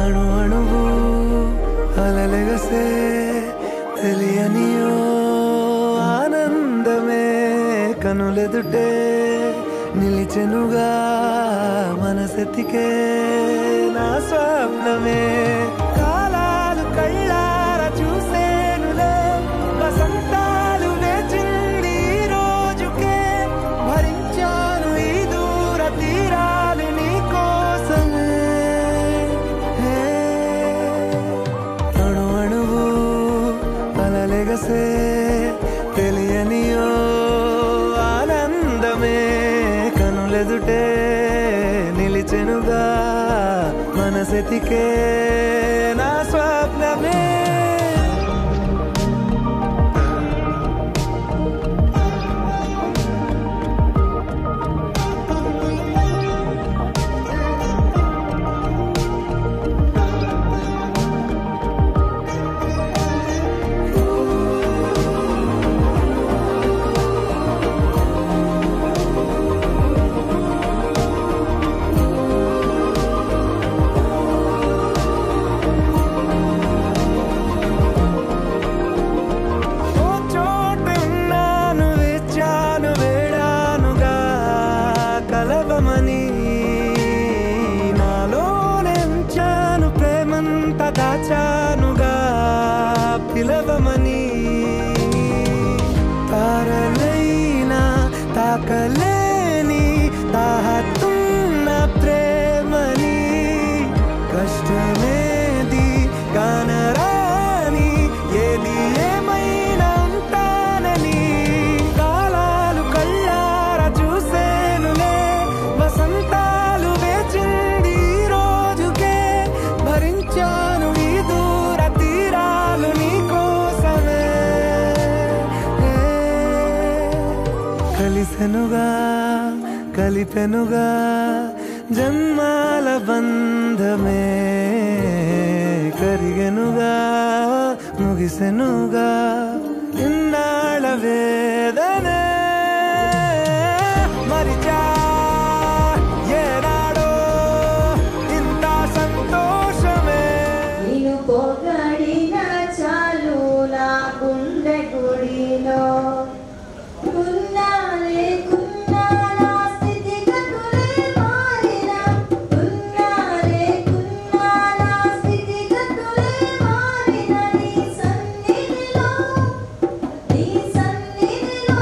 అణు అణువు అలలెగసే తెలియనియో ఆనందమే కనులెదుటే నిలిచెనుగా మనసెతికే నా స్వప్నమే కాలాలు కళ్ళారా చూసేనులే వసంతాలు వేచింది ఈ రోజుకే భరించాను ఈ దూర తీరాలు నీ కోసమే అణు అణువు అలలెగసే తెలియనియో ఆనందమే కనులెదుటే నిలిచెనుగా మనసెతికే నా స్వప్నమే దాచానుగా పిలవమని తారలైనా తాకలేని తాహతున్న ప్రేమని కష్టమేది కానరాని ఏది ఏమైనా ఉంటానని కాలాలు కళ్ళారా చూసేనులే వసంతాలు వేచింది ఈ రోజుకే భరించాను ఈ దూర తీరాలు నీ కోసమే కలిసెనుగా కలిపెనుగా జన్మాల బంధమే కరిగెనుగా ముగిసెనుగా ఇన్నాళ్ళ వేదనే మరిచా ఏనాడో ఇంత సంతోషమే నేను పొగడిన చాలు నా గుండె గుడిలో నీ సన్నిధిలో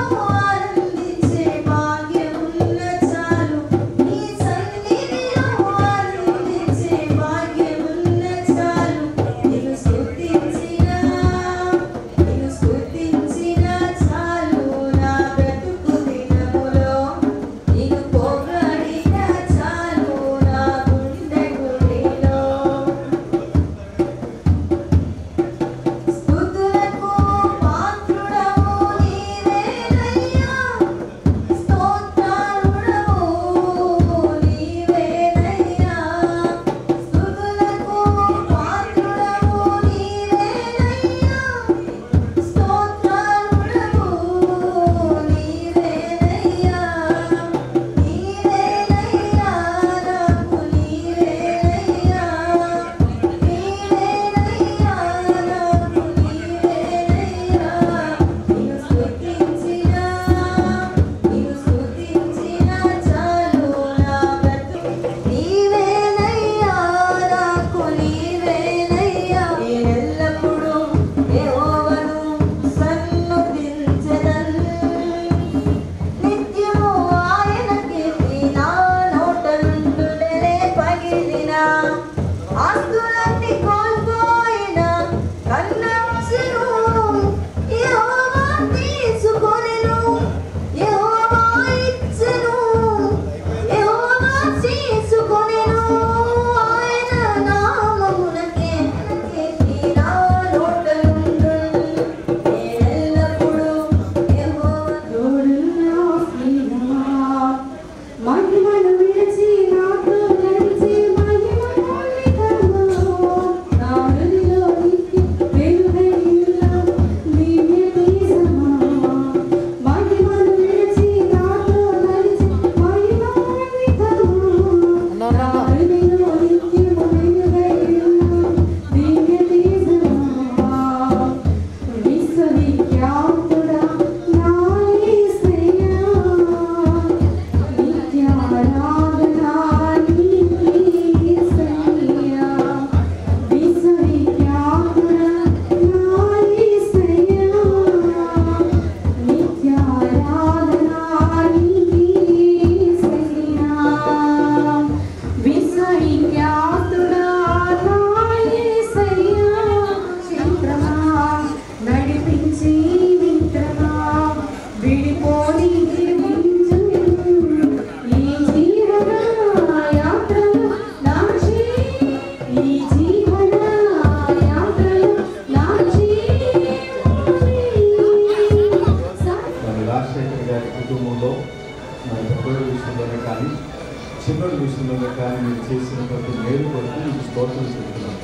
చేసిన ప్రతి మేలు కొరకు మీకు స్తోత్రం చెప్తున్నాం.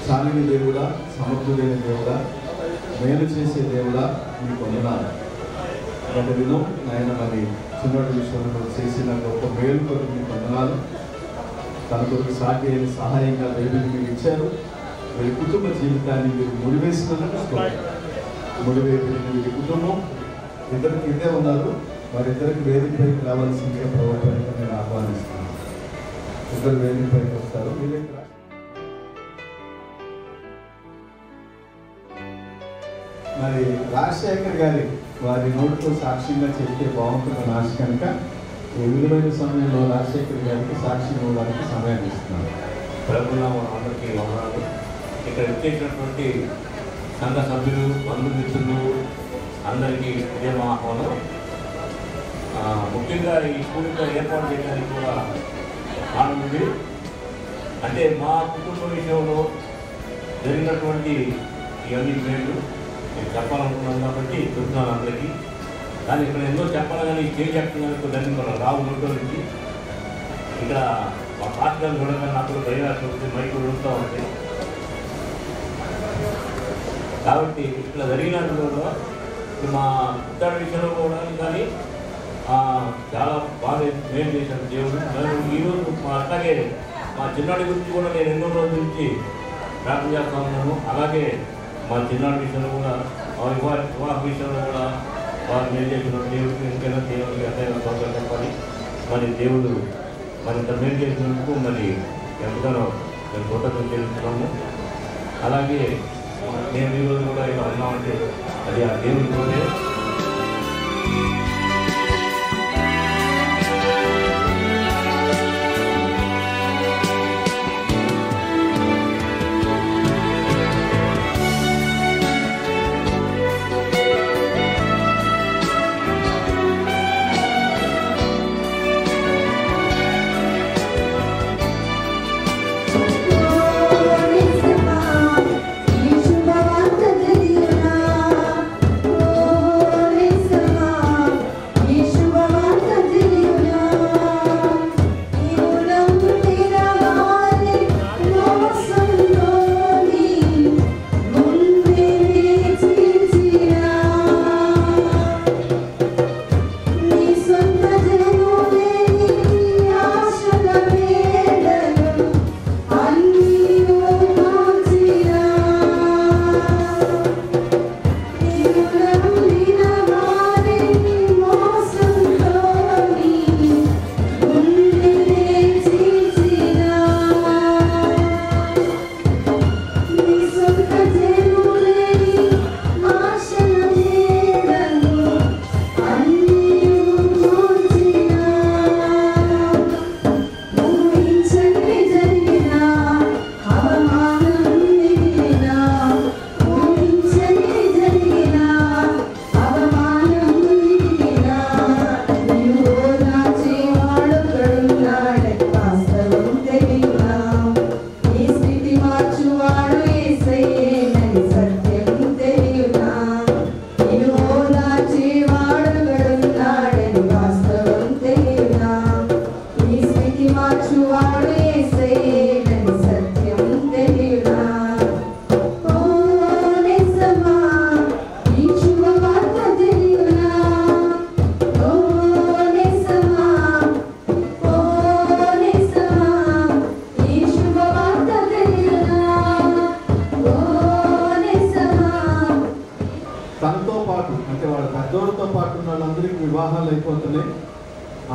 చాలిని దేవుడా, సమర్థుడైన దేవుడా, మేలు చేసే దేవుడా మీకు వందనాలు. గత దినం ఆయన మరి చిన్నటి విషయంలో చేసిన గొప్ప మేలు కొరకు మీకు వందనాలు. తన కొరకు సాటి అయిన సహాయంగా దేవుడికి మీరు ఇచ్చారు. వీరి కుటుంబ జీవితాన్ని మీరు ముడివేసినందుకు ముడివేసిన వీరి కుటుంబం ఇద్దరికి ఇదే ఉన్నారు. వారిద్దరికి వేదికపైకి రావాల్సిందిగా ప్రభుత్వానికి నేను ఆహ్వానిస్తున్నాను. ఇద్దరు వేదికపైకి వస్తారు. మరి రాజశేఖర్ గారి వారి నోటితో సాక్ష్యంగా చెప్తే బాగుంటుందని ఆశ కనుక ఈ విలువైన సమయంలో రాజశేఖర్ గారికి సాక్షి ఇవ్వడానికి సమయాన్ని ఇస్తున్నాను. ప్రభుత్వం అందరికీ వందనాలు. ఇక్కడ వచ్చేటటువంటి సంఘ సభ్యులు, బంధుమిత్రులు అందరికీ ఉదయం ఆహ్వానం. ముఖ్యంగా ఈ కూడిక ఏర్పాటు చేయడానికి కూడా కారణం ఉంది. అంటే మా కుటుంబ విషయంలో జరిగినటువంటి ఇవన్నీ మేలు నేను చెప్పాలనుకున్నాను కాబట్టి చెప్తున్నాను అందరికీ. కానీ ఇక్కడ ఎన్నో చెప్పాలి కానీ చెప్తున్నాను దాన్ని మనం రావు నోట్లో నుంచి ఇక్కడ మా పాఠశాల చూడగానే నాకు ప్రయాసం ఉంటుంది, మైకు చూస్తూ ఉంటాయి. కాబట్టి ఇట్లా జరిగినట్టుగా మా పుట్టాడు విషయంలో కూడా కానీ చాలా బాగా మేలు చేశాను దేవుడు. నేను ఈరోజు అట్లాగే మా చిన్నాడి గురించి కూడా నేను ఎన్నో రోజుల నుంచి ప్రార్థన చేస్తూ ఉన్నాను. అలాగే మా చిన్నాడి విషయంలో కూడా వివాహ విషయంలో కూడా వారు మేలు చేసిన దేవుడికి ఇంకైనా దేవుడికి ఎంతైనా తోటలు చెప్పాలి. మరి దేవుడు మరి ఇంత మేలు చేసినందుకు మరి ఎంతగానో మేము కృతజ్ఞతలు తెలుస్తున్నాము. అలాగే మేము ఈరోజు కూడా ఇలా ఉన్నామంటే అది ఆ దేవుడితోనే. వివాహాలు అయిపోతున్నాయి.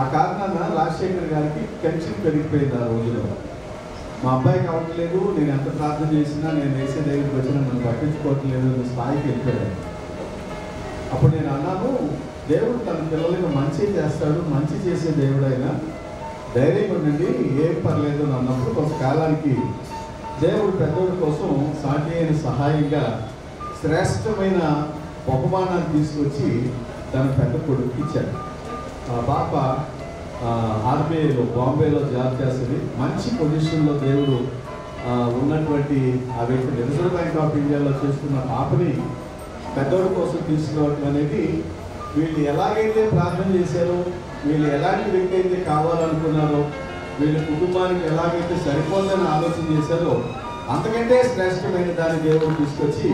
ఆ కారణంగా రాజశేఖర్ గారికి టెన్షన్ పెరిగిపోయింది. ఆ రోజులో మా అబ్బాయికి అవ్వట్లేదు, నేను ఎంత ప్రార్థన చేసినా నేను వేసే దగ్గరికి వచ్చినా నన్ను పట్టించుకోవట్లేదు అనే స్థాయికి వెళ్ళిపోయాడు. అప్పుడు నేను అన్నాను, దేవుడు తన పిల్లలకి మంచి చేస్తాడు, మంచి చేసే దేవుడు అయినా ధైర్యం ఉండండి, ఏం పర్లేదు అని అన్నప్పుడు కొంతకాలానికి దేవుడు పెద్దోడి కోసం సాటి అయిన సహాయంగా శ్రేష్టమైన బహుమానాన్ని తీసుకొచ్చి తన పెద్ద కొడుకు ఇచ్చాడు. ఆ పాప ఆర్బీఐలో బాంబేలో జాబ్ చేస్తుంది. మంచి పొజిషన్లో దేవుడు ఉన్నటువంటి ఆ వ్యక్తి రిజర్వ్ బ్యాంక్ ఆఫ్ ఇండియాలో చేస్తున్న పాపని పెద్దోడి కోసం తీసుకురావడం అనేది వీళ్ళు ఎలాగైతే ప్రార్థన చేశారో, వీళ్ళు ఎలాంటి వ్యక్తి అయితే కావాలనుకున్నారో, వీళ్ళ కుటుంబానికి ఎలాగైతే సరిపోతుందని ఆలోచన చేశారో అంతకంటే శ్రేష్టమైన దాన్ని దేవుడు తీసుకొచ్చి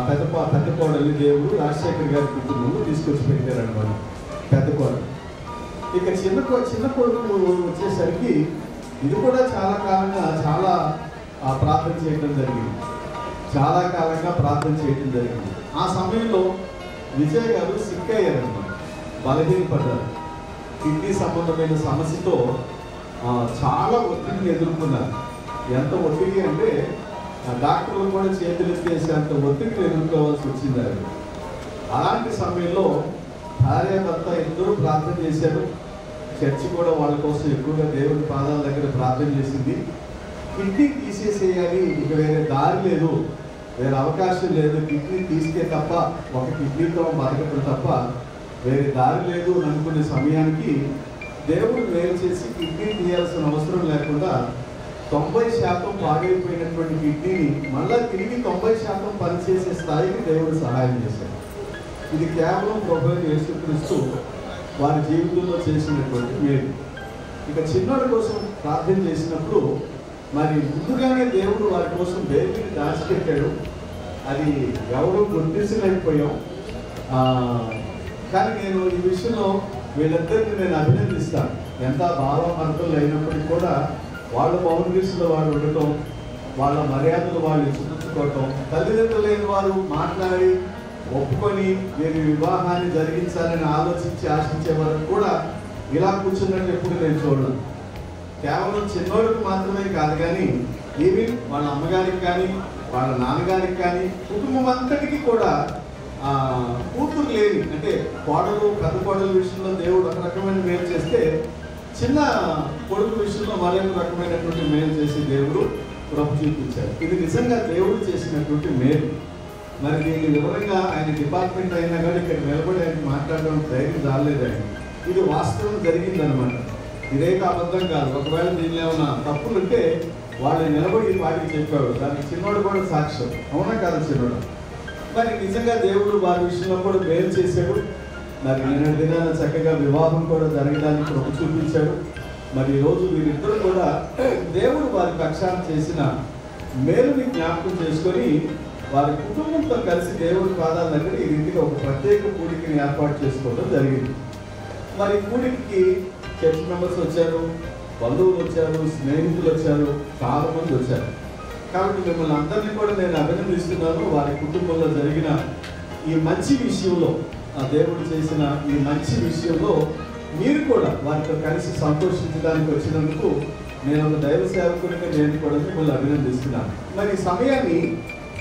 పెద్ద కోడల్ని దేవుడు రాజశేఖర్ గారి కుటుంబంలో తీసుకొచ్చి పెట్టారనమాట. పెద్ద కోడలు. ఇక చిన్న కొడుకు వచ్చేసరికి ఇది కూడా చాలా కాలంగా ప్రార్థన చేయడం జరిగింది. చాలా కాలంగా ప్రార్థన చేయడం జరిగింది. ఆ సమయంలో విజయ్ గారు సిక్ అయ్యారన్నమాట. బలహీనపడ్డారు. కిడ్నీ సంబంధమైన సమస్యతో చాలా ఒత్తిడిని ఎదుర్కొన్నారు. ఎంత ఒత్తిడి అంటే డాక్టర్లు కూడా చేతులెత్తేసి అంత ఒత్తిడిని ఎదుర్కోవాల్సి వచ్చింది. అలాంటి సమయంలో భార్యాభర్త ఇద్దరూ ప్రార్థన చేశారు. చర్చి కూడా వాళ్ళ కోసం ఎక్కువగా దేవుడి పాదాల దగ్గర ప్రార్థన చేసింది. కిడ్నీ తీసేసేయాలి, ఇక వేరే దారి లేదు, వేరే అవకాశం లేదు, కిడ్నీ తీస్తే తప్ప ఒక కిడ్నీతో బతకడం తప్ప వేరే దారి లేదు అనుకునే సమయానికి దేవుడు వేరు చేసి కిడ్నీ తీయాల్సిన అవసరం లేకుండా 90% పాడైపోయినటువంటి కిడ్నీని మళ్ళా తిరిగి 90% పనిచేసే స్థాయికి దేవుడు సహాయం చేశాడు. ఇది కేవలం ప్రభువైన యేసుక్రీస్తు వారి జీవితంలో చేసినటువంటి మేలు. ఇక చిన్నోడి కోసం ప్రార్థన చేసినప్పుడు మరి ముందుగానే దేవుడు వారి కోసం బేబీని దాచిపెట్టాడు. అది ఎవరు గుర్తించలేకపోయాం. కానీ నేను ఈ విషయంలో వీళ్ళిద్దరిని నేను అభినందిస్తాను. ఎంత భావమర్థులు అయినప్పటికీ కూడా వాళ్ళ బౌండరీస్లో వాళ్ళు ఉండటం, వాళ్ళ మర్యాదలు వాళ్ళు చూపించుకోవటం, తల్లిదండ్రులు లేని వారు మాట్లాడి ఒప్పుకొని వీరి వివాహాన్ని జరిగించాలని ఆశించే వరకు కూడా ఇలా కూర్చున్నట్టు ఎప్పుడు నేను చూడను. కేవలం చిన్నోడికి మాత్రమే కాదు, కానీ ఈవెన్ వాళ్ళ అమ్మగారికి కానీ వాళ్ళ నాన్నగారికి కానీ కుటుంబం అంతటికి కూడా కూతురు లేని అంటే పెద్ద కోడల విషయంలో దేవుడు ఒక రకమైన మేలు చేస్తే చిన్న కొడుకు విషయంలో మరొక రకమైనటువంటి మేలు చేసి దేవుడు ప్రభు చూపించారు. ఇది నిజంగా దేవుడు చేసినటువంటి మేలు. మరి దీన్ని వివరంగా ఆయన డిపార్ట్మెంట్ అయినా కానీ ఇక్కడ నిలబడి ఆయన మాట్లాడడం ధైర్యం రాలేదు. ఇది వాస్తవం జరిగిందనమాట. ఇదే అబద్ధం కాదు. ఒకవేళ దీనిలో ఏమైనా తప్పులు ఉంటే వాళ్ళు నిలబడి వాటికి చెప్పాడు. దానికి చిన్నోడు కూడా సాక్ష్యం. అవునా కాదు చిన్నోడు? మరి నిజంగా దేవుడు వారి విషయంలో కూడా మేలు చేశాడు. మరి నిన్నటి దినాన చక్కగా వివాహం కూడా జరగడానికి ప్రభు చూపించాడు. మరి ఈరోజు వీరిద్దరూ కూడా దేవుడు వారి పక్షాన చేసిన మేలుని జ్ఞాపకం చేసుకొని వారి కుటుంబంతో కలిసి దేవుడి పాదాల దగ్గర ఈ రీతిగా ఒక ప్రత్యేక కూడికని ఏర్పాటు చేసుకోవడం జరిగింది. మరి కూడికి చర్చ్ మెంబర్స్ వచ్చారు, బంధువులు వచ్చారు, స్నేహితులు వచ్చారు, చాలా మంది వచ్చారు. కాబట్టి మిమ్మల్ని అందరినీ కూడా నేను అభినందిస్తున్నాను. వారి కుటుంబంలో జరిగిన ఈ మంచి విషయంలో, ఆ దేవుడు చేసిన ఈ మంచి విషయంలో మీరు కూడా వారితో కలిసి సంతోషించడానికి వచ్చినందుకు నేను ఒక దైవ సేవకునిగా నేను కూడా మిమ్మల్ని అభినందిస్తున్నాను. మరి ఈ సమయాన్ని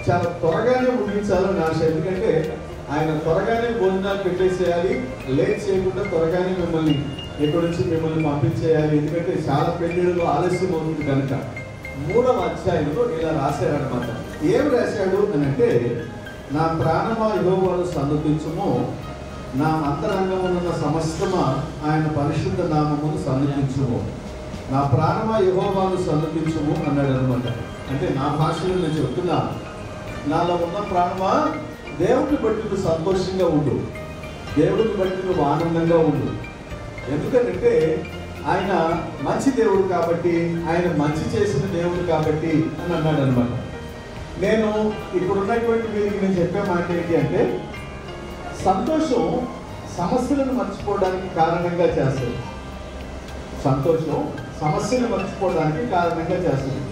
చాలా త్వరగానే ముగించాలని ఆశ. ఎందుకంటే ఆయన త్వరగానే భోజనాలు పెట్టేసేయాలి, లేట్ చేయకుండా త్వరగానే మిమ్మల్ని ఎక్కడి నుంచి మిమ్మల్ని పంపించేయాలి. ఎందుకంటే చాలా పెళ్ళిళ్ళు ఆలస్యం అవుతుంది కనుక 3వ అధ్యాయంలో ఇలా రాశాడనమాట. ఏం రాశాడు అని అంటే, నా ప్రాణమా యెహోవాను సన్నుతించుము, నా అంతరంగమునున్న సమస్తమా ఆయన పరిశుద్ధ నామమును సన్నుతించుము. నా ప్రాణమా యెహోవాను సన్నుతించుము అన్నాడు అనమాట. అంటే నా భాషలో నేను చెప్తున్నా, నాలో ఉన్న ప్రాణమా దేవుడిని బట్టి నువ్వు సంతోషంగా ఉండు, దేవుడిని బట్టి నువ్వు ఆనందంగా ఉండు. ఎందుకంటే ఆయన మంచి దేవుడు కాబట్టి, ఆయన మంచి చేసిన దేవుడు కాబట్టి అని అన్నాడు అనమాట. నేను ఇప్పుడున్నటువంటి వీరికి నేను చెప్పే మాట ఏంటి అంటే, సంతోషం సమస్యలను మర్చిపోవడానికి కారణంగా చేస్తుంది. సంతోషం సమస్యను మర్చిపోవడానికి కారణంగా చేస్తుంది.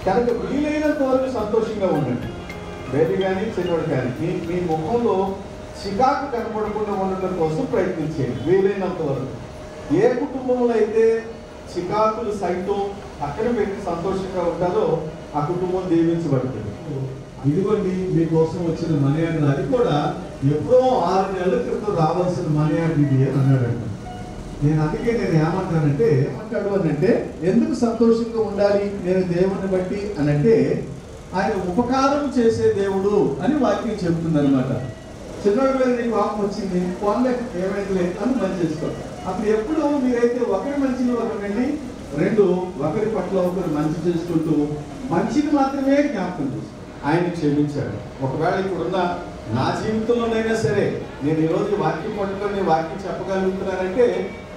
కనుక వీలైనంత వరకు సంతోషంగా ఉండండి. బేబీ కానీ చిన్నోడు కానీ మీ ముఖంలో చికాకు కనపడకుండా ఉండటం కోసం ప్రయత్నించేయండి వీలైనంత వరకు. ఏ కుటుంబంలో అయితే చికాకులు సైతం అక్కడ పెట్టి సంతోషంగా ఉంటారో ఆ కుటుంబం దీవించబడుతుంది. ఇదిగోండి మీకోసం వచ్చిన మనీ ఆర్డర్, అది కూడా ఎప్పుడో 6 నెలల క్రితం రావాల్సిన మనీ ఆర్డర్ ఇది అని అన్నాడంట. నేను ఏమంటాడు అని అంటే, ఎందుకు సంతోషంగా ఉండాలి నేను దేవుడిని బట్టి అని అంటే, ఆయన ఉపకారం చేసే దేవుడు అని వాక్యం చెబుతుంది అనమాట. చిన్నోడి మీద నీకు కోపం వచ్చింది, పోన్లే ఏమైతే లేదు అని మంచి చేసుకోవాలి. అప్పుడు ఎప్పుడు మీరైతే ఒకరి మంచిని ఒకరండి, 2 ఒకరి పట్ల ఒకరు మంచి చేసుకుంటూ మంచిని మాత్రమే జ్ఞాపకం చేస్తారు. ఆయన క్షమించాడు. ఒకవేళ ఇప్పుడున్న నా జీవితంలోనైనా సరే నేను ఈరోజు వాక్యం పట్టుకొని వాక్యం చెప్పగలుగుతున్నానంటే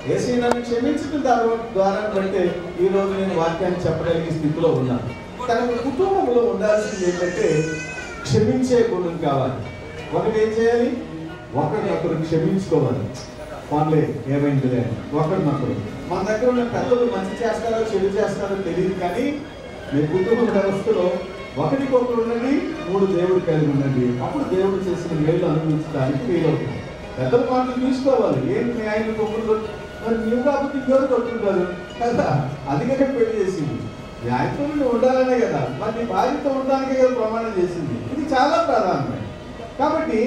యేసు నన్ను క్షమించడం ద్వారా బట్టే ఈ రోజు నేను వాక్యాన్ని చెప్పగలిగే స్థితిలో ఉన్నాను. తన కుటుంబంలో ఉండాల్సింది ఏంటంటే క్షమించే గుణం కావాలి. ఒకటి ఏం చేయాలి? ఒకరినొకరు క్షమించుకోవాలి. వాళ్ళే ఏమైందిలే ఒకరినొకరు. మన దగ్గర ఉన్న పెద్దలు మంచి చేస్తారో చెడు చేస్తారో తెలియదు, కానీ మీ కుటుంబ వ్యవస్థలో ఒకరికొకరు ఉండండి, 3 దేవుడు కలిగి ఉండండి. అప్పుడు దేవుడు చేసిన మేలు అనుభవించడానికి వీలవుతుంది. పెద్దల మాటలు తీసుకోవాలి. ఏంటి మీ ఆయన కొమ్ములు మరి నీవు కాబట్టి ఇంకెవరు కొట్టుకుంటారు కదా, అందుకనే పెళ్లి చేసింది. మీ ఆయనతో నువ్వు ఉండాలనే కదా, మరి నీ భార్యతో ఉండడానికే కదా ప్రమాణం చేసింది. ఇది చాలా ప్రధానమైన. కాబట్టి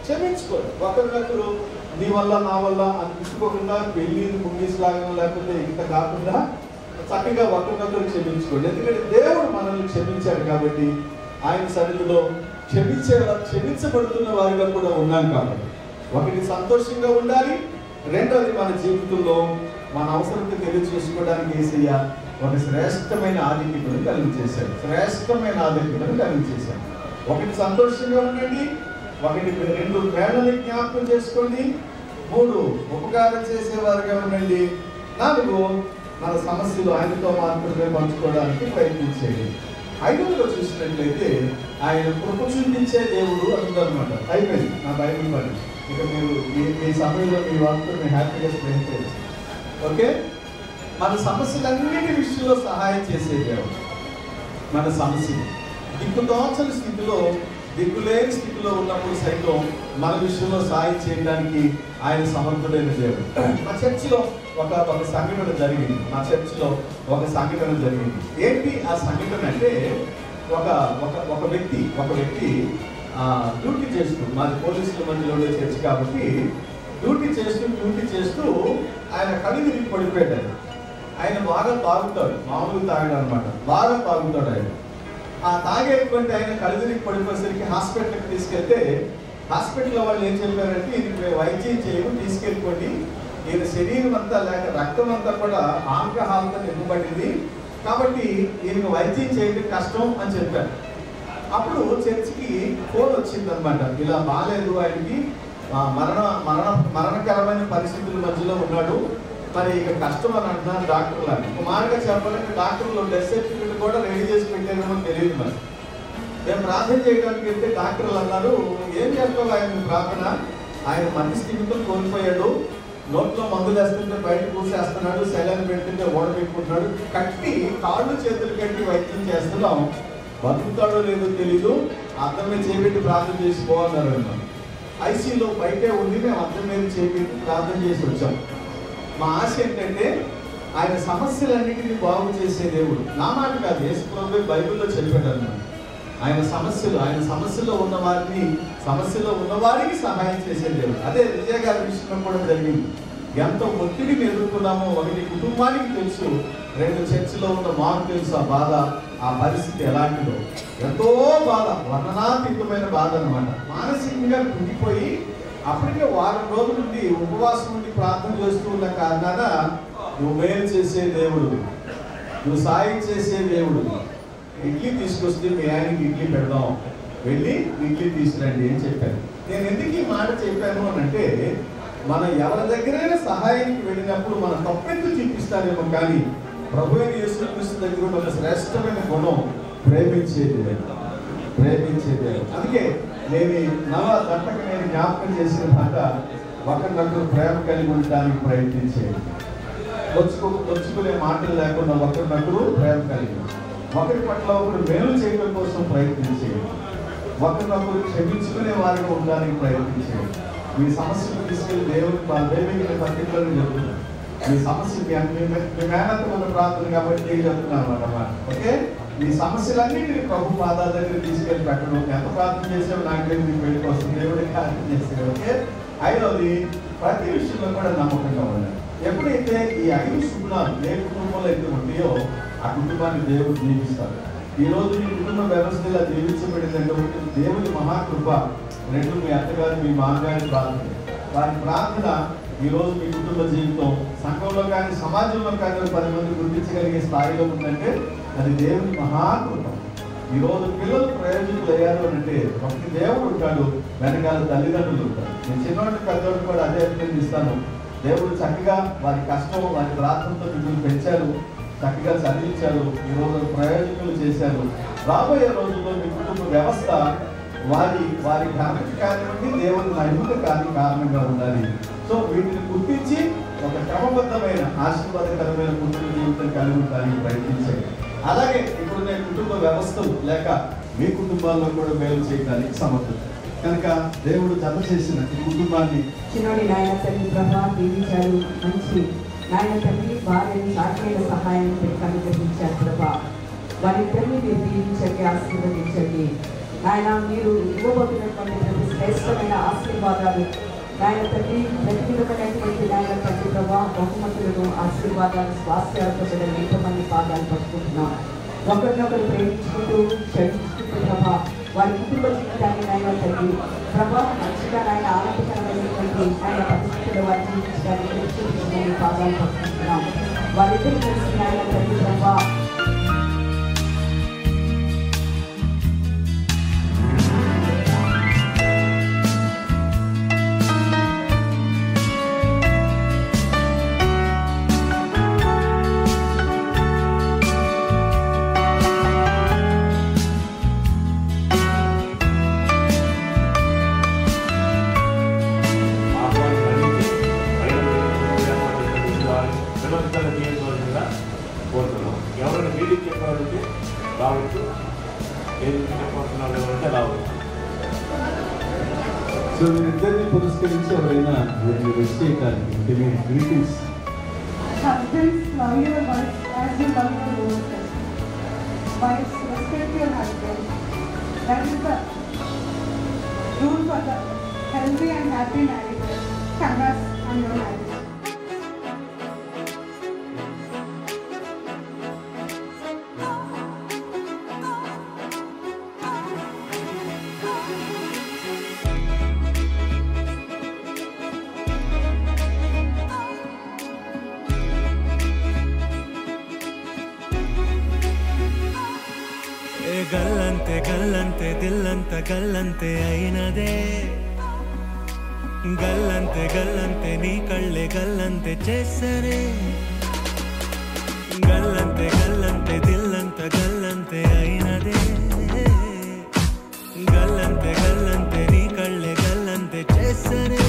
క్షమించుకో. ఒకరినొకరు నీ వల్ల నా వల్ల అనిపించుకోకుండా పెళ్లి ముంగీసులాగా లేకపోతే ఇంత కాకుండా చక్కగా ఒకరినొకరు క్షమించుకోండి. ఎందుకంటే దేవుడు మనల్ని క్షమించాడు కాబట్టి ఆయన సన్నిధిలో క్షమించబడుతున్న వారిగా కూడా ఉన్నాం. కాబట్టి ఒకటి సంతోషంగా ఉండాలి. రెండోది మన జీవితంలో మన అవసరంతో తెలియజేసుకోవడానికి యేసయ్య ఒక శ్రేష్టమైన ఆధిక్యతను కలిగించేశాడు. శ్రేష్టమైన ఆధిక్యతను కలిగించేశాడు. ఒకటి సంతోషంగా ఉండండి, ఒకటి 2 ప్రేమని జ్ఞాపకం చేసుకోండి, 3 ఉపకారం చేసేవారుగా ఉండండి, 4 మన సమస్యలు ఆయనతో మాత్రమే పంచుకోవడానికి ప్రయత్నించేది. 5వదిలో చూసినట్లయితే ఆయన కృప చూపించే దేవుడు అంటారనమాట. అయిపోయింది నా బైబిల్ పని. ఇక మీరు మీ సమయంలో మీ వాటితో మీరు హ్యాపీగా స్పెండ్ చేయొచ్చు. ఓకే, మన సమస్యలన్నిటి విషయంలో సహాయం చేసే దేవుడు. మన సమస్యలు దిక్కుతోచని స్థితిలో, దిక్కులేని స్థితిలో ఉన్నప్పుడు సైతం మన విషయంలో సహాయం చేయడానికి ఆయన సమర్థుడైన దేవుడు. మా చర్చిలో ఒక సంఘటన జరిగింది. మా చర్చిలో ఒక సంఘటన జరిగింది. ఏంటి ఆ సంఘటన అంటే, ఒక వ్యక్తి డ్యూటీ చేస్తూ, మాది పోలీసుల మధ్యలో ఉండే చర్చి కాబట్టి డ్యూటీ చేస్తూ ఆయన కళ్ళు తిరిగి పడిపోయాడు. ఆయన బాగా తాగుతాడు, మామూలుగా తాగాడు అనమాట, బాగా తాగుతాడు ఆయన. ఆ తాగేటువంటి ఆయన కళ్ళు తిరిగి పడిపోయేసరికి హాస్పిటల్కి తీసుకెళ్తే హాస్పిటల్లో వాళ్ళు ఏం చెప్పారంటే, ఇది వైద్యం చేయము, తీసుకెళ్ళిపోండి, ఈయన శరీరం అంతా లేక రక్తం అంతా కూడా ఆల్కహాల్తో నింపబడింది కాబట్టి ఈయన వైద్యం చేయడం కష్టం అని చెప్పారు. అప్పుడు చర్చికి ఫోన్ వచ్చిందనమాట, ఇలా బాగాలేదు, ఆయనకి మరణకరమైన పరిస్థితుల మధ్యలో ఉన్నాడు, మరి ఇక కష్టం అని అంటున్నారు డాక్టర్లు అని. ఒక మాటగా చెప్పాలంటే డాక్టర్లు డెత్ సర్టిఫికెట్ కూడా రెడీ చేసి పెట్టారేమో తెలియదు. మరి మేము ప్రార్థన చేయడానికి వెళ్తే డాక్టర్లు అన్నారు, ఏం చేస్తావు ఆయన ప్రార్థన, ఆయన మంచి స్థితితో కోల్పోయాడు, నోట్లో మందులు వేస్తుంటే బయట కూసేస్తున్నాడు, సెలైన్ పెడుతుంటే ఓడబెట్టుకుంటున్నాడు, కట్టి కాళ్ళు చేతులు కట్టి వైద్యం చేస్తున్నాం, బతుకుతాడో లేదో తెలీదు, అర్థమే చేపెట్టి ప్రార్థన చేసుకోవాలన్నారు అన్నారు. ఐసీలో బయటే ఉండి మేము అర్థం మీద చేపెట్టి ప్రార్థన చేసి వచ్చాం. మా ఆశ ఏంటంటే ఆయన సమస్యలన్నింటినీ బాగు చేసే దేవుడు. నా మాట కాదు, యేసు ప్రభువే బైబిల్లో చెప్పాడు అన్నమాట. ఆయన సమస్యలో ఉన్నవారికి సహాయం చేసే దేవుడు. అదే విజయ గారి విషయంలో కూడా జరిగింది. ఎంత ఒత్తిడిని ఎదుర్కొన్నామో ఒకటి కుటుంబానికి తెలుసు, 2 చర్చిలో ఉన్న మాకు తెలుసు ఆ బాధ, ఆ పరిస్థితి ఎలాంటిదో. ఎంతో బాధ, వర్ణనాతీతమైన బాధ అనమాట. మానసికంగా కుంగిపోయి అప్పటికే 1 వారం రోజుల నుండి ఉపవాసం నుండి ప్రార్థన చేస్తూ ఉన్న కారణాన, నువ్వు మేలు చేసే దేవుడు, నువ్వు సాయం చేసే దేవుడు, ఇడ్లీ తీసుకొస్తే మీ ఆయనకి ఇడ్లీ పెడదాం, వెళ్ళి ఇడ్లీ తీసుకురండి అని చెప్పాను. నేను ఎందుకు ఈ మాట చెప్పాను అని అంటే, మనం ఎవరి దగ్గరైనా సహాయానికి వెళ్ళినప్పుడు మన తప్పెత్తు చూపిస్తారేమో, కానీ ప్రభు అయిన యేసుక్రీస్తు దగ్గర ఉన్న శ్రేష్టమైన గుణం ప్రేమించేది. అందుకే నేను నవ దంటకు నేను జ్ఞాపకం చేసిన మాట, ఒకరినొకరు ప్రేమ కలిగి ఉండడానికి ప్రయత్నించేది. వచ్చుకునే మాటలు లేకుండా ఒకరినొకరు ప్రేమ కలిగి, ఒకరి పట్ల ఒకరు మేలు చేయడం కోసం ప్రయత్నించేది, ఒకరినొకరు క్షమించుకునే వారిగా ఉండడానికి ప్రయత్నించేది. మీ సమస్యలు తీసుకెళ్లి దేవునికి పత్రికలను చెప్తున్నాను. మీ సమస్య మీ మేనత్త మన ప్రార్థన కాబట్టి నేను చెప్తున్నాను అన్నమాట. ఓకే, మీ సమస్యలన్నింటినీ ప్రభు పాదాల దగ్గర తీసుకెళ్ళి పెట్టడం. ఎంత ప్రార్థన చేసామో నాకు తెలియదు, మీకు వెళ్ళి కోసం దేవుడికి ప్రార్థన చేసేది. ఓకే, 5వది ప్రతి విషయంలో కూడా నమ్మకంగా ఉండాలి. ఎప్పుడైతే ఈ 5 సుగుణాలు ఏ కుటుంబంలో అయితే ఉంటాయో ఆ కుటుంబాన్ని దేవుడు దీవిస్తాడు. ఈ రోజు మీ కుటుంబ వ్యవస్థ ఇలా దీవించబడిందంటే ఒకటి దేవుని మహాకృప, 2 మీ అత్తగారు మీ మామగారి ప్రార్థన. వారి ప్రార్థన ఈ రోజు మీ కుటుంబ జీవితం సంఘంలో కానీ సమాజంలో కానీ 10 మంది గుర్తించగలిగే స్థాయిలో ఉందంటే అది దేవుని మహాకృప. ఈ రోజు పిల్లలు ప్రయోజకులు అయ్యారు అంటే ఒకటి దేవుడు ఉంటాడు, వెనకాల తల్లిదండ్రులు ఉంటారు. నేను చిన్నవాడిని పెద్దవాడిని కూడా అదే అభినందిస్తాను. దేవుడు చక్కగా వారి కష్టం వారి ప్రార్థనతో మిమ్మల్ని పెంచారు, చక్కగా చదివించారు, ఈ రోజు ప్రయోజకులు చేశారు. రాబోయే రోజుల్లో మీ కుటుంబ వ్యవస్థ వారి ఘనతకి కానివ్వండి, దేవుని మహిమకు కారణంగా ఉండాలి. సో వీటిని గుర్తించి ఒక క్రమబద్ధమైన ఆశీర్వాదకరమైన కుటుంబ జీవితం కలిగి ఉండడానికి ప్రయత్నించండి. అలాగే ఇప్పుడున్న కుటుంబ వ్యవస్థలు లేక మీ కుటుంబాల్లో కూడా మేలు చేయడానికి సమర్థులు కనుక దేవుడు జమ చేసిన ఈ కుటుంబాన్ని చిన్నోడి నాయన తల్లి ప్రభా దీవించారు. మంచి నాయన తల్లి భార్యని సాధ్యమైన సహాయం పెట్టి అనుగ్రహించారు ప్రభా. వారిద్దరిని మీరు దీవించండి, ఆశీర్వదించండి నాయన. మీరు ఇవ్వబోతున్నటువంటి ప్రతి శ్రేష్టమైన ఆశీర్వాదాలు నాయన తల్లి, ప్రతి విధమైనటువంటి నాయన తల్లి ప్రభా బహుమతులను ఆశీర్వాదాలు స్వాస్థ్యాలతో ఎంతమంది పాదాలు పట్టుకుంటున్నాం. ఒకరినొకరు ప్రేమించుకుంటూ క్షమించుకుంటూ ప్రభా వారి కుటుంబ జీవితాన్ని నాయన తల్లి ప్రభా మంచిగా నాయన ఆనందకరమైనటువంటి ఆయన పరిస్థితుల్లో వారి జీవించడానికి పాదాలు పట్టుకుంటున్నాం. వారిద్దరు కలిసి నాయన తల్లి ప్రభా కోరుతున్నాం. ఎవరైనా మీడియం చెప్పాలంటే రావచ్చు, ఏది చెప్పబోతున్నారు ఎవరంటే రావచ్చు. సో మీరిద్దరిని పురస్కరించి ఎవరైనా విష్ చేయడానికి greetings. Husbands, love your wives as you love your own self. Wives, respect your husband. That is the rule for the healthy and happy marriage. Congrats on your marriage. గల్లంతే గల్లంతే దిల్లంత గల్లంతే అయినదే, గల్లంతే గల్లంతే నీ కళ్ళే గల్లంతే చేసరే, గల్లంతే గల్లంతే దిల్లంత గల్లంతే అయినదే, గల్లంతే గల్లంతే నీ కళ్ళే గల్లంతే చేసరే.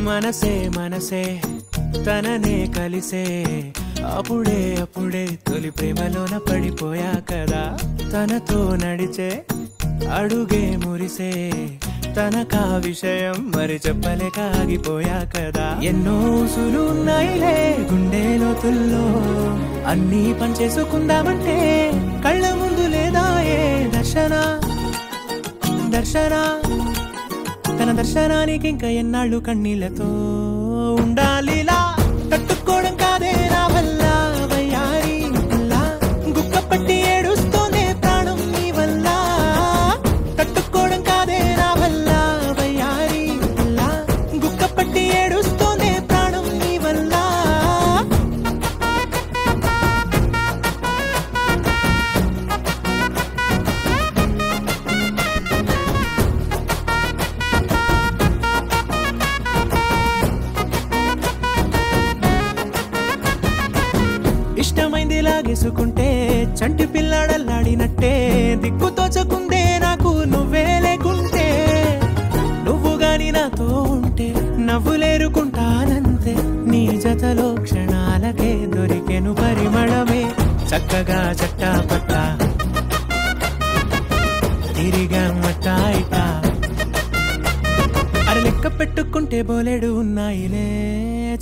మనసే మనసే తననే కలిసే అప్పుడే అప్పుడే తొలి ప్రేమలోన పడిపోయా కదా. తనతో నడిచే అడుగే మురిసే తనకా విషయం మరి చెప్పలేక ఆగిపోయా కదా. ఎన్నో ఊసులు ఉన్నాయిలే గుండె లోతుల్లో, అన్నీ పనిచేసుకుందామంటే కళ్ళ ముందు లేదా ఏ దర్శన దర్శన. తన దర్శనానికి ఇంకా ఎన్నాళ్ళు కన్నీళ్లతో ఉండాలిలా. తట్టుకోవడం కాదే నా వల్ల వయ్యారి పిల్ల, గుక్క పట్టి ఏడుస్తోందే ప్రాణం నీ వల్ల. తట్టుకోవడం కాదే నా వల్ల వయ్యారి పిల్ల, గుక్క పట్టి ఏడుస్తోందే ప్రాణం నీ వల్ల. ఇష్టమైంది లాగేసుకుంటే చంటి పిల్లాడల్లాడినట్టే, దిక్కు తోచకుందే నాకు నువ్వే లేకుంటే. నువ్వు గాని నాతో ఉంటే నవ్వులేరుకుంటానంతే, నీ జతలో క్షణాలకే దొరికెను పరిమళమే. చక్కగా చట్టా పట్టా తిరిగా మట్టా ఇటా, అర లెక్క పెట్టుకుంటే బోలెడు ఉన్నాయిలే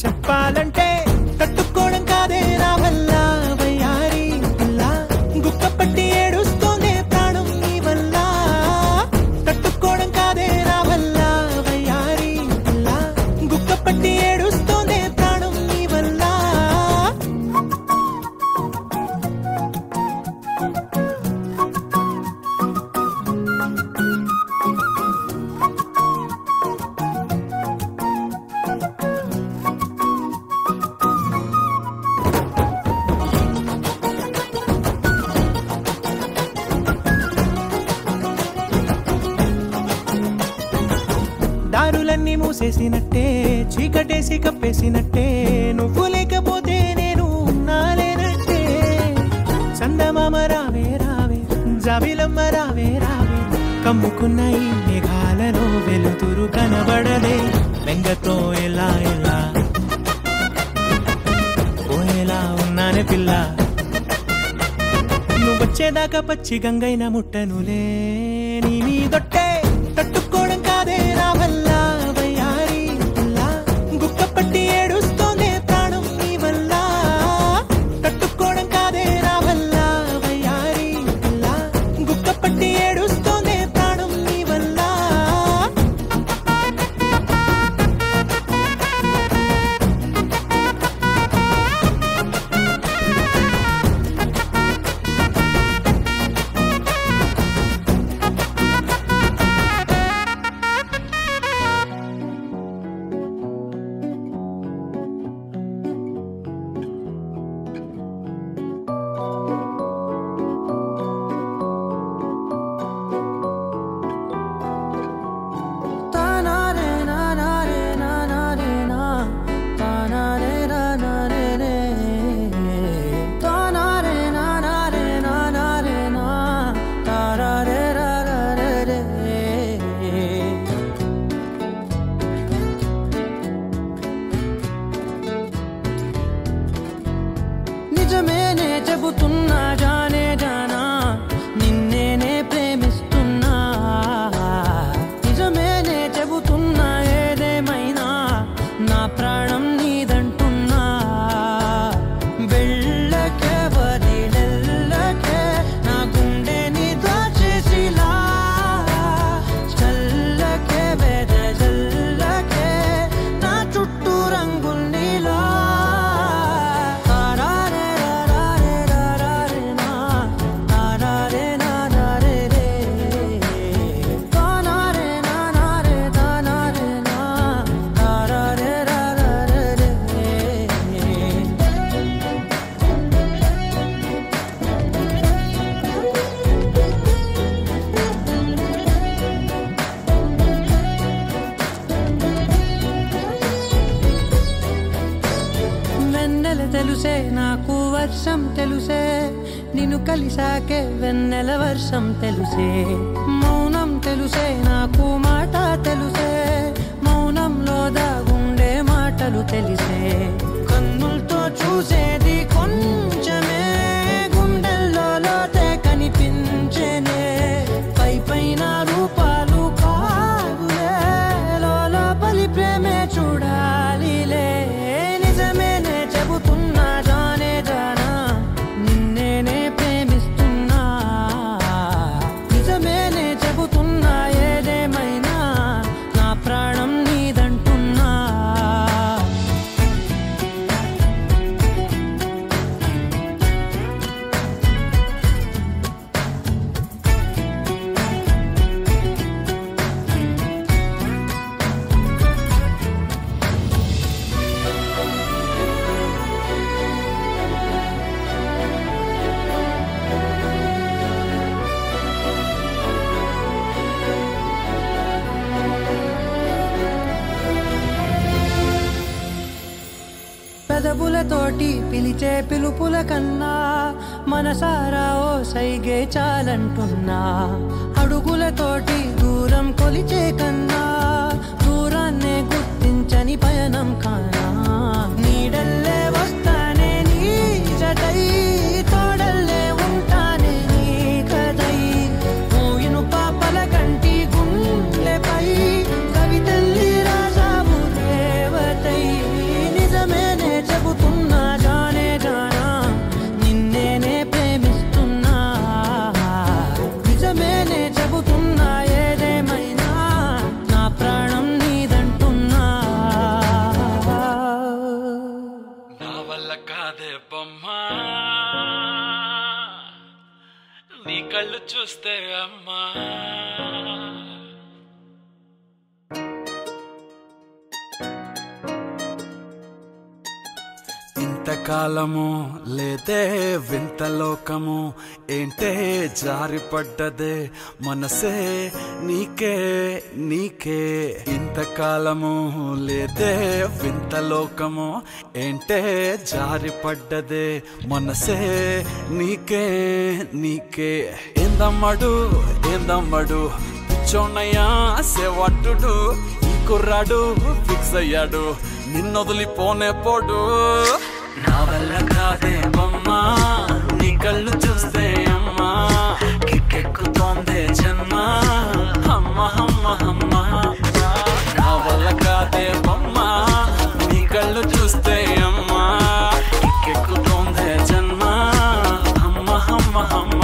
చెప్పాలంటే. తట్టుకోవడం కాదే నా వల్ల వయ్యారి పిల్ల, గుక్క పట్టి ఏడుస్తోందే ప్రాణం నీ వల్ల. తట్టుకోవడం కాదే నా వల్ల వయ్యారి పిల్ల, గుక్క పట్టి ఏడుస్తోందే ప్రాణం నీ వల్ల. దారులన్నీ మూసేసినట్టే, చీకటేసి కప్పేసినట్టే, నువ్వు లేకపోతే నేను ఉన్నాలేనట్టే. చందమామ రావే రావే, జాబిలమ్మ రావే రావే, కమ్ముకున్న ఈ మేఘాలలో వెలుతురు కనబడలే. వెంగతో ఎలా ఎలా ఓయేలా ఉన్నానే పిల్ల, నువ్వొచ్చేదాకా పచ్చి గంగైన ముట్టనులే నీ మీదొట్టే. తట్టుకోవడం కాదే నా వల్ల వయ్యారి పిల్ల, గుక్క పట్టి ఏడుస్తోందే ప్రాణం నీ వల్ల. తట్టుకోవడం కాదే నా వల్ల వయ్యారి పిల్ల, గుక్క పట్టి ఏడుస్తోందే ప్రాణం నీ వల్ల. నిజమేనే చెబుతున్నా జానే జానా, నిన్నేనే ప్రేమిస్తున్నా. నిజమేనే చెబుతున్నా ఏదేమైనా నా ప్రాణం నీదంటున్నా. వెళ్ళకే వదిలెళ్ళకే నా గుండెని దాచేసిలా, చల్లకే వెదజల్లకే నా చుట్టూ రంగుల్నిలా. తెలుసే నాకు వర్షం తెలుసే, నిన్ను కలిసాకే వెన్నెల వర్షం తెలుసే. మౌనం తెలుసే నాకు మాట తెలుసే, మౌనంలో దాగుండే చాలు తెలిసే కన్నులతో చూసేది కొంచెమే గుండెల్లో లోతే కనిపించేనే పై పైన రూపాలు కాదులే లోపలి ప్రేమే చూడాలిలే నిజమేనే చెబుతున్నా జానే జానా నిన్నేనే ప్రేమిస్తున్నా నిజమేనే చెబుతున్నా ఏదేమైనా నా ప్రాణం నీదంటున్నా పెదవులతోటి పిలిచే పిలుపుల కన్నా మనసారా ఓ సైగే చాలంటున్నా అడుగులతోటి దూరం కొలిచే కన్నా దూరాన్నే గుర్తించని పయనం కానా నీడల్లే వస్తానే నీ జతై తోడల్లే ఉంటానే నీ కదై మోయిను పాపల కంటి గుండెపై కవితల్లి రాజావు దేవతై నిజమేనే చెబుతున్నా జానే జానా నిన్నేనే ప్రేమిస్తున్నా నిజమేనే చెబుతున్నా ఏదేమైనా నా ప్రాణం నీదంటున్నా నా వల్ల కాదే బొమ్మా నీ కళ్ళు చూస్తే అమ్మా ఇంతకాలము లేదే వింత లోకము ఏంటే జారిపడ్డదే మనసే నీకే నీకే ఇంతకాలము లేదే వింత లోకము ఏంటే జారిపడ్డదే మనసే నీకే నీకే ఏందమ్మడు ఏందమ్మడు పిచ్చోన్నయ్యా సేవట్టుడు ఈ కుర్రాడు ఫిక్స్ అయ్యాడు నిన్నొదిలిపోనే పోడు నా వల్ల కాదే బొమ్మా నీ కళ్ళు చూస్తే అమ్మా కిక్కెక్కుతోందే జన్మ అమ్మ అమ్మ అమ్మ నా వల్ల కాదే బొమ్మా నీ కళ్ళు చూస్తే అమ్మా కిక్కెక్కుతోందే జన్మ అమ్మ అమ్మ అమ్మ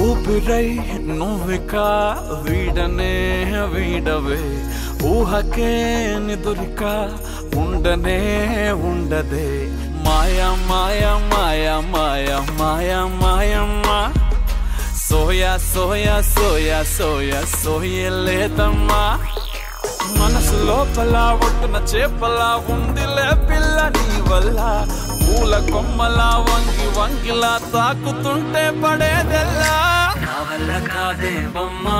ఊపిరై నువ్విక వీడనే వీడవే ఊహకే నిదురిక ఉండనే ఉండదే మాయా మాయా మాయా మాయా మాయా మాయమ్మ సోయా సోయా సోయా సోయా సోయలేదమ్మా మనసు లోపల ఒట్టున చేపలా ఉందిలే పిల్ల నీ వల్ల పూల కొమ్మలా వంగి వంగిలా తాకుతుంటే పడేదెల్లా నా వల్ల కాదే బొమ్మా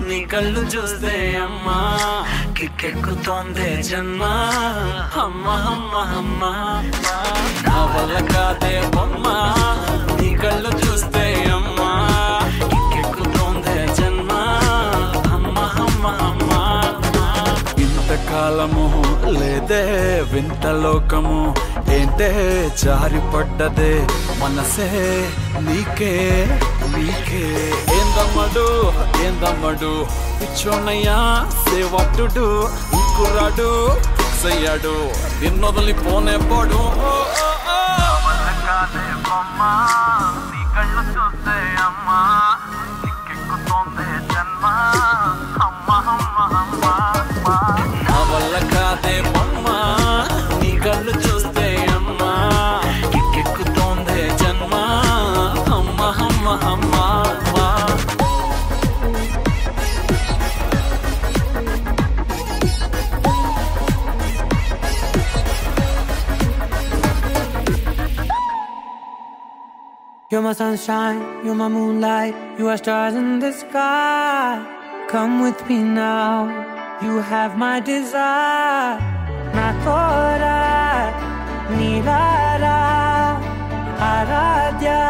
నీ కళ్ళు చూస్తే అమ్మా కిక్కెక్కుతోందే జన్మ అమ్మ అమ్మ అమ్మ నా వల్ల కాదే బొమ్మా నీ కళ్ళు చూస్తే అమ్మా కిక్కెక్కుతోందే జన్మ అమ్మ అమ్మ అమ్మ ఇంతకాలము లేదే వింత లోకము ఏంటే జారిపడ్డదే మనసే నీకే నీకే ఏందమ్మడు ఏందమ్మడు పిచ్చోన్నయ్యా సేవట్టుడు కుర్రాడు ఫిక్స్ అయ్యాడు నిన్నొదిలిపోనే పోడు నీ కళ్ళు చూస్తే అమ్మా కిక్కెక్కుతోందే జన్మ అమ్మ అమ్మ అమ్మ నా వల్ల కాదే బొమ్మ నీ కళ్ళు చూస్తే అమ్మా కిక్కెక్కుతోందే జన్మ అమ్మ అమ్మ అమ్మ You're my sunshine, you're my moonlight, you are stars in the sky. come with me now. You have my desire. Na tora nilara aradya.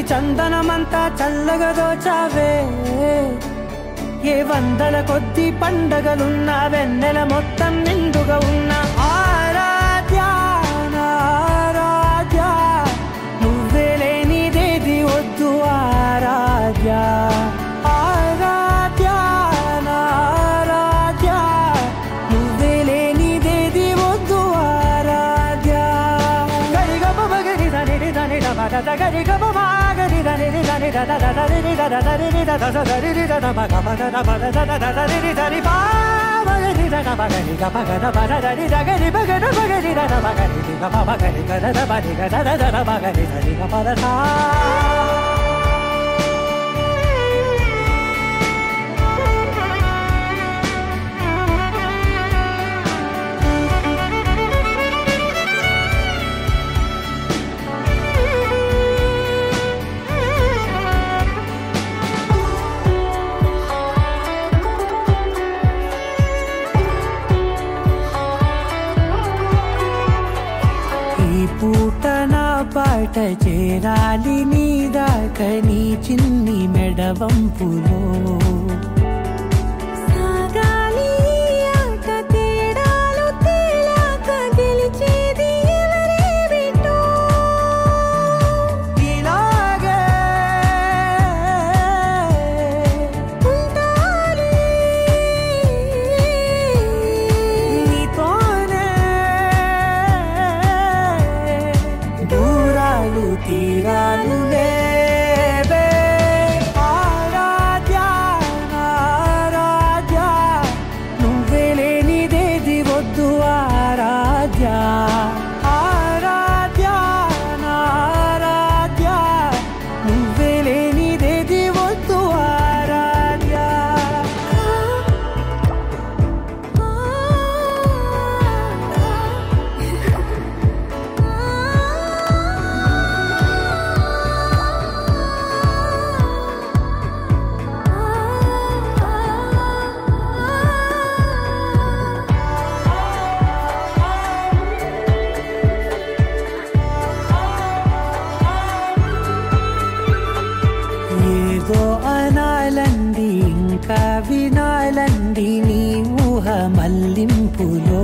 చందనమంతా చల్లగా దోచావే ఏ వందల కొద్ది పండగలున్న వెన్నెల మొత్తం నిండుగా ఉన్న ఆరాధ్య ఆరాధ్య నువ్వే లేనిదేది వద్దు ఆరాధ్య ఆరాధ్య ఆరాధ్య నువ్వే లేనిదేది వద్దు ఆరాధ్య గరిగ బగరి దని దని దద గరిగ పాట చేరాలి నీ దాకా నీ చిన్ని మెడవంపులో సాగాలి ఆట తేడాలు తేలాక గెలిచేది ఎవరే బిడ్డో ఇలాగే ఉంటాలి నీతోనే తీరాలు లేవే ఆరాధ్య ఆరాధ్య నువ్వే లేనిదేది వద్దు ఆరాధ్య ఆరాధ్య ఆరాధ్య నువ్వే లేనిదేది వద్దు ఆరాధ్య ఏదో అనాలండి ఇంకా వినాలండి నీ ఊహ మల్లింపులో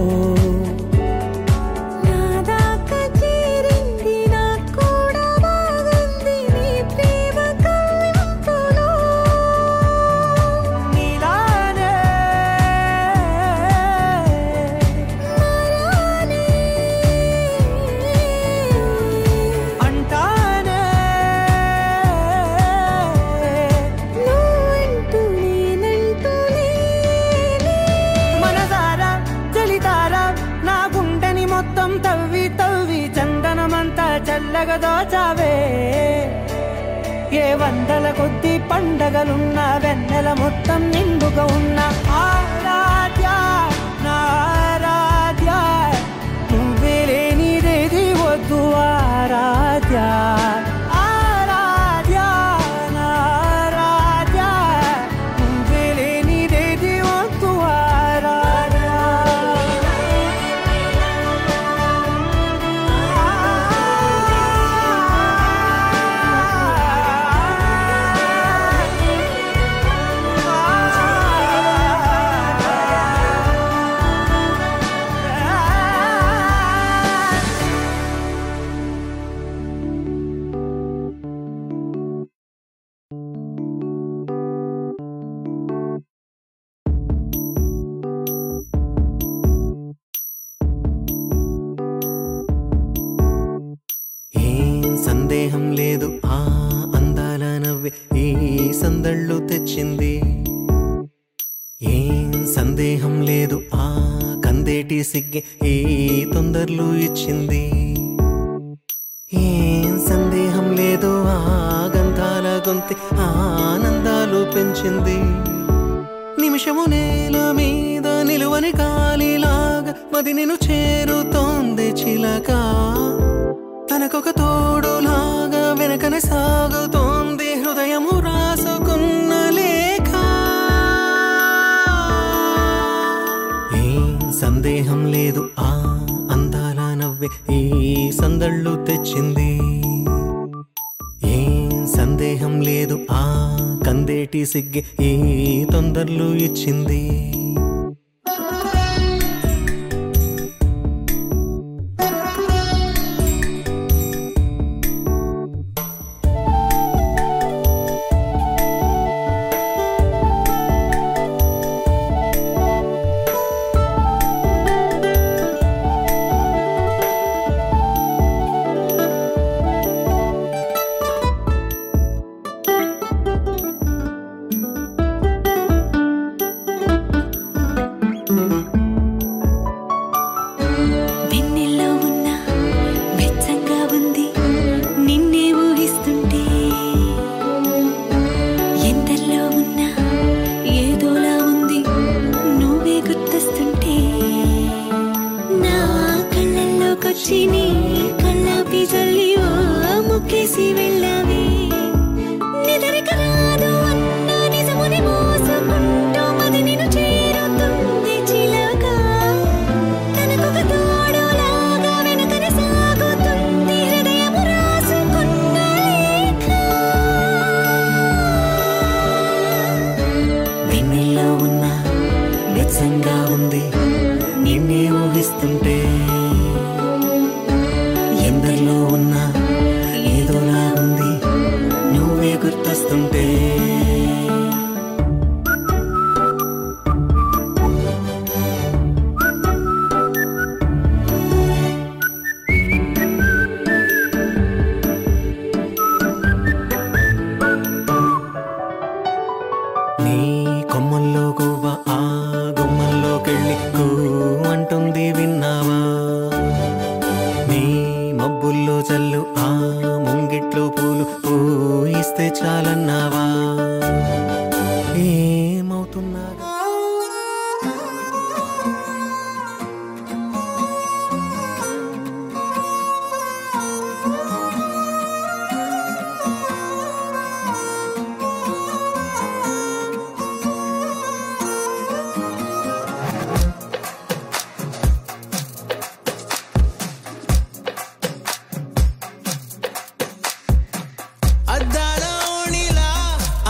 నాదాకా చేరింది నాకు కూడా బాగుంది నీ ప్రేమ కవింపులో నీలానే మరానే అంటానే మొత్తం తవ్వి తవ్వి చందనమంతా చల్లగా దోచావే ఏ వందల కొద్ది పండగలున్న వెన్నెల మొత్తం నిండుగా ఉన్న ఆరాధ్య ఆరాధ్య నువ్వే లేనిదేది వద్దు ఆరాధ్య ఆరాధ్య ఆరాధ్య నువ్వే లేనిదేది వద్దు ఆరాధ్య సందేహం లేదు ఆ అందాల నవ్వే ఈ సందళ్ళు తెచ్చింది ఏం సందేహం లేదు ఆ కందేటి సిగ్గే ఈ తొందరలు ఇచ్చింది. ఏం సందేహం లేదు ఆ గంధాల గొంతి ఆనందాలు పెంచింది. నిమిషము నేల మీద నిలువని గాలిలాగా మది నిన్ను చేరుతోంది చిలక. తనకొక తోడులాగా వెనకనే సాగుతోంది హృదయము రాసుకున్న లేఖ. ఏం సందేహం లేదు ఆ అందాల నవ్వే ఈ సందళ్ళు తెచ్చింది. ఏం సందేహం లేదు ఆ కందేటి సిగ్గే ఈ తొందరలు ఇచ్చింది.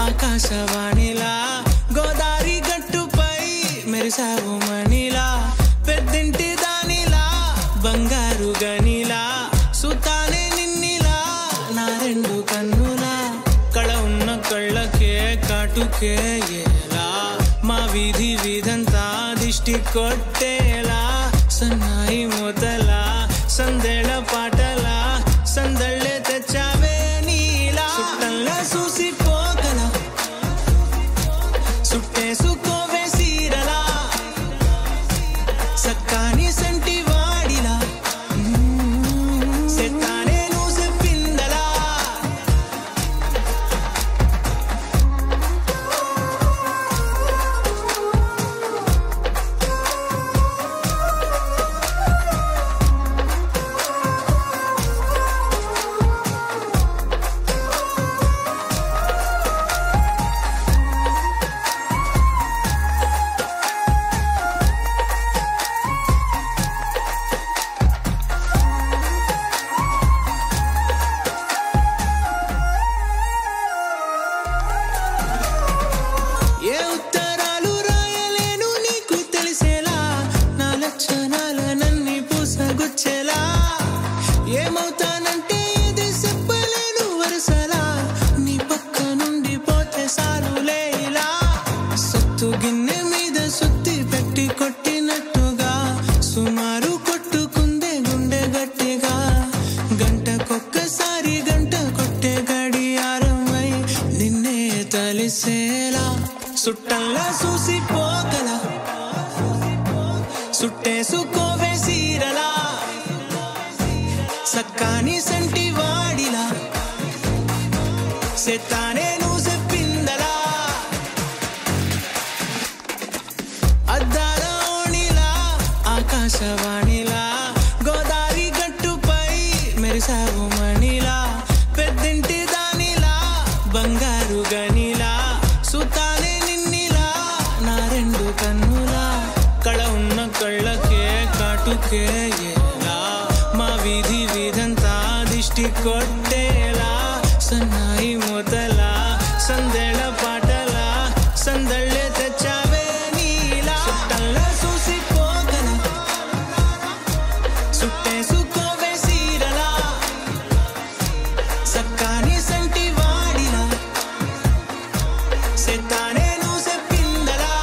ఆకాశవాణిలా గోదారి గట్టుపై మెరిసావు మణిలా పెద్దింటి దానిలా బంగారు గనిలా సుతానే నిన్నిలా నా రెండు కన్నులా కళ ఉన్న కళ్ళకే కాటుకే ఎలా మా వీధి వీధంతా దిష్టి కొట్టేలా సన్నాయి మూతలా సందేళ పాటలా సందళ్ళే తెచ్చావే నీలా సుట్టల్లా చూసిపోగల సుట్టేసుకోవే సీరలా సక్కాని సంటి వాడిలా సెత్తానే నువ్వు చెప్పిందలా ఏ ఉత్తరాలు రాయలేను నీకు తెలిసేలా నా లక్షణాలనన్నీ పూసగుచ్చేలా ఏమవుతానంటే ఇది చెప్పలేను వరుసలా నీ పక్క నుండి పోతే సారులే ఇలా సత్తు గిన్నె మీద సుత్తి పెట్టి కొట్టినట్టుగా సుమారు కొట్టుకుందే గుండె గట్టిగా గంటకొక్కసారి గంట కొట్టే గడియారమై నిన్నే తలిసేలా సుట్టల్లా చూసిపోగల సుట్టేసుకో సక్కాని సంటి వాడిలా సెత్తానే నువ్వు చెప్పిందలా అద్దాల ఓణిలా ఆకాశవాణిలా గోదావరి గట్టుపై మెరిసావు మణిలా పెద్దింటి దానిలా బంగారు గనిలా సుతానే నిన్నిలా నా రెండు కన్నులా కళ ఉన్న కళ్ళకే కాటుకే ఎలా మా వీధి వీధంతా దిష్టి కొట్టేలా సన్నాయి మొదలా సందెళ పాటలా సందళ్ళే తెచ్చావే నీలా చుట్టల్లా చూసిపోగల సుట్టేసుకోవే సీరలా సక్కాని సంటి వాడిలా సెత్తానే నువ్వు చెప్పిందలా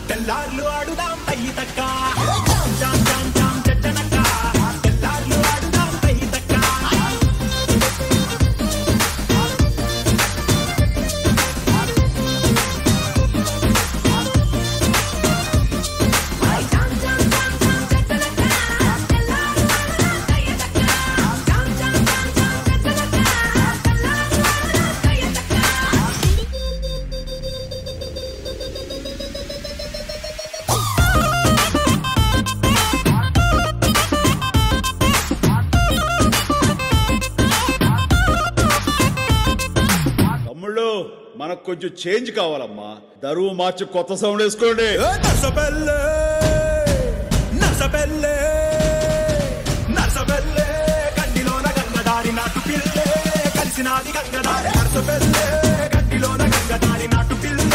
తెల్లార్లు ఆడుదాం తయ్యి తక్క జామ్ జామ్ జామ్ జామ్ జనక తెల్లార్లు ఆడుదాం తయ్యి తక్క మనకు కొంచెం చేంజ్ కావాలమ్మా దరువు మార్చి కొత్త సౌండ్ వేసుకోండి గడ్డిలోన గంగదారి నాటు పిల్లే కలిసినాది గంగదారి గడ్డిలోన గంగదారి నాటు పిల్ల